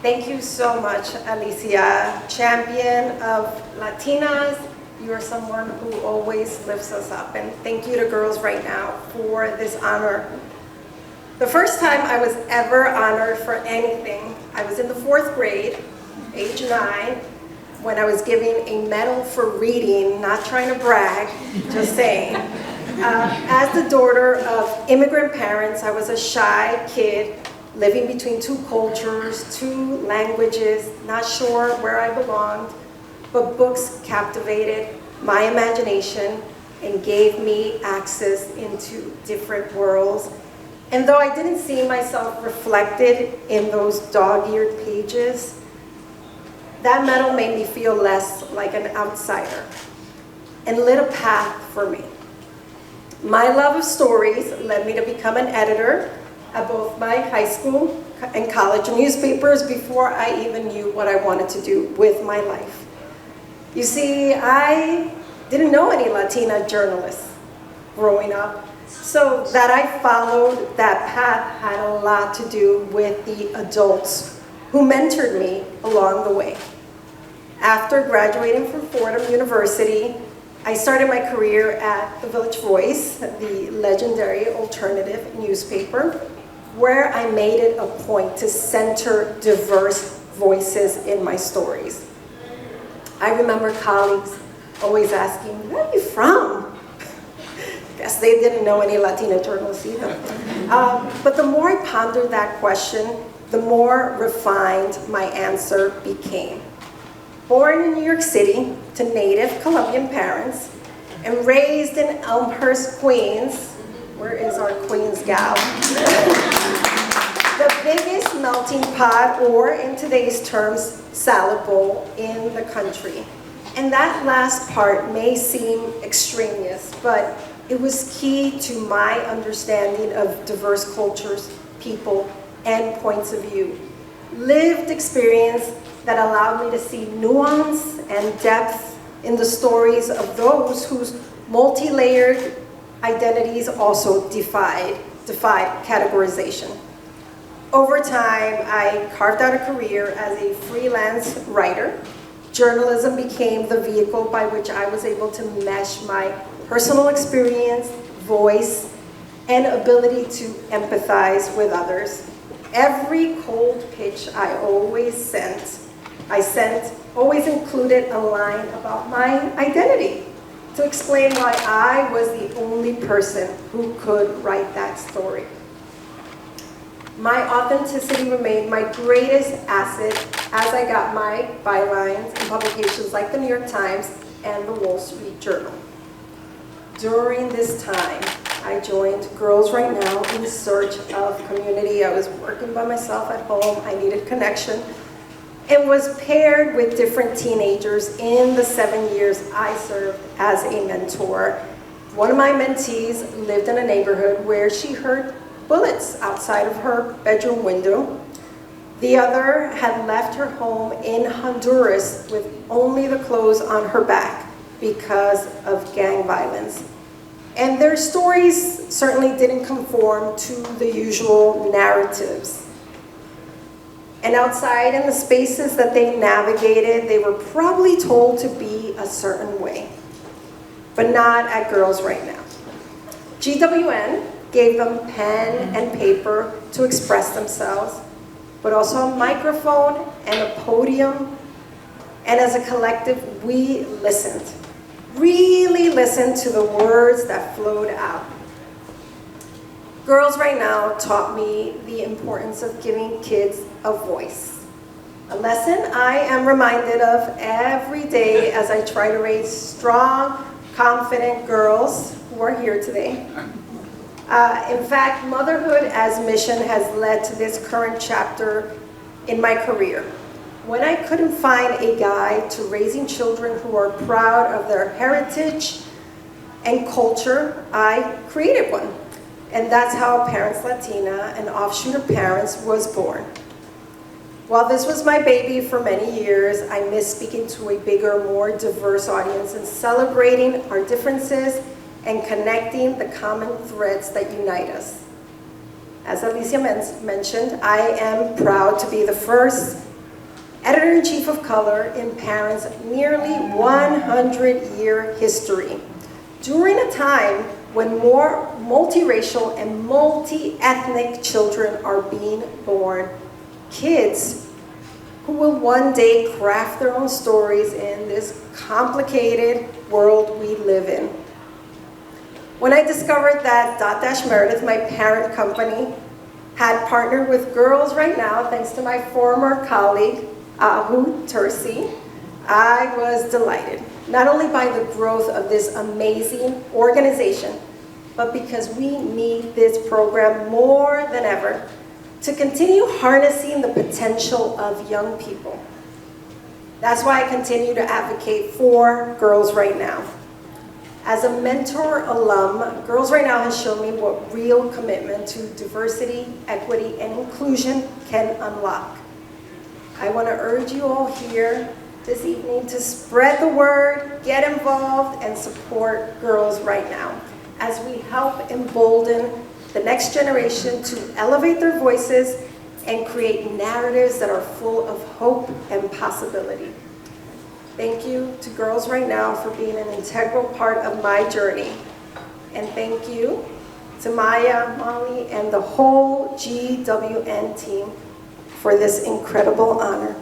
Thank you so much, Alicia, champion of Latinas. You are someone who always lifts us up. And thank you to Girls Right Now for this honor. The first time I was ever honored for anything, I was in the 4th grade, age 9, when I was giving a medal for reading, not trying to brag, just saying. As the daughter of immigrant parents, I was a shy kid living between 2 cultures, 2 languages, not sure where I belonged, but books captivated my imagination and gave me access into different worlds. And though I didn't see myself reflected in those dog-eared pages, that medal made me feel less like an outsider and lit a path for me. My love of stories led me to become an editor at both my high school and college newspapers before I even knew what I wanted to do with my life. You see, I didn't know any Latina journalists growing up, so that I followed that path had a lot to do with the adults who mentored me along the way. After graduating from Fordham University, I started my career at the Village Voice, the legendary alternative newspaper, where I made it a point to center diverse voices in my stories. I remember colleagues always asking, "Where are you from?" Guess they didn't know any Latina journalists either. But the more I pondered that question, the more refined my answer became. Born in New York City to native Colombian parents and raised in Elmhurst, Queens. Where is our Queens gal? The biggest melting pot, or in today's terms, salad bowl in the country. And that last part may seem extraneous, but it was key to my understanding of diverse cultures, people, and points of view. Lived experience that allowed me to see nuance and depth in the stories of those whose multi-layered identities also defied categorization. Over time, I carved out a career as a freelance writer. Journalism became the vehicle by which I was able to mesh my personal experience, voice, and ability to empathize with others. Every cold pitch I sent always included a line about my identity to explain why I was the only person who could write that story. My authenticity remained my greatest asset as I got my bylines in publications like the New York Times and the Wall Street Journal. During this time, I joined Girls Right Now in search of community. I was working by myself at home. I needed connection, and was paired with different teenagers in the 7 years I served as a mentor. One of my mentees lived in a neighborhood where she heard bullets outside of her bedroom window. The other had left her home in Honduras with only the clothes on her back because of gang violence. And their stories certainly didn't conform to the usual narratives. And outside in the spaces that they navigated, they were probably told to be a certain way, but not at Girls Right Now. GWN gave them pen and paper to express themselves, but also a microphone and a podium. And as a collective, we listened, really listened to the words that flowed out. Girls Right Now taught me the importance of giving kids a voice. A lesson I am reminded of every day as I try to raise strong, confident girls who are here today. In fact, motherhood as mission has led to this current chapter in my career. When I couldn't find a guide to raising children who are proud of their heritage and culture, I created one. And that's how Parents Latina, an offshoot of Parents, was born. While this was my baby for many years, I miss speaking to a bigger, more diverse audience and celebrating our differences and connecting the common threads that unite us. As Alicia mentioned, I am proud to be the first editor-in-chief of color in Parents' nearly 100-year history. During a time when more multiracial and multi-ethnic children are being born, kids who will one day craft their own stories in this complicated world we live in. When I discovered that Dotdash Meredith, my parent company, had partnered with Girls Right Now, thanks to my former colleague, Ahu Tersi, I was delighted, not only by the growth of this amazing organization, but because we need this program more than ever to continue harnessing the potential of young people. That's why I continue to advocate for Girls Right Now. As a mentor alum, Girls Right Now has shown me what real commitment to diversity, equity, and inclusion can unlock. I want to urge you all here this evening to spread the word, get involved, and support Girls Right Now as we help embolden the next generation to elevate their voices and create narratives that are full of hope and possibility. Thank you to Girls Right Now for being an integral part of my journey. And thank you to Maya, Molly, and the whole GWN team for this incredible honor.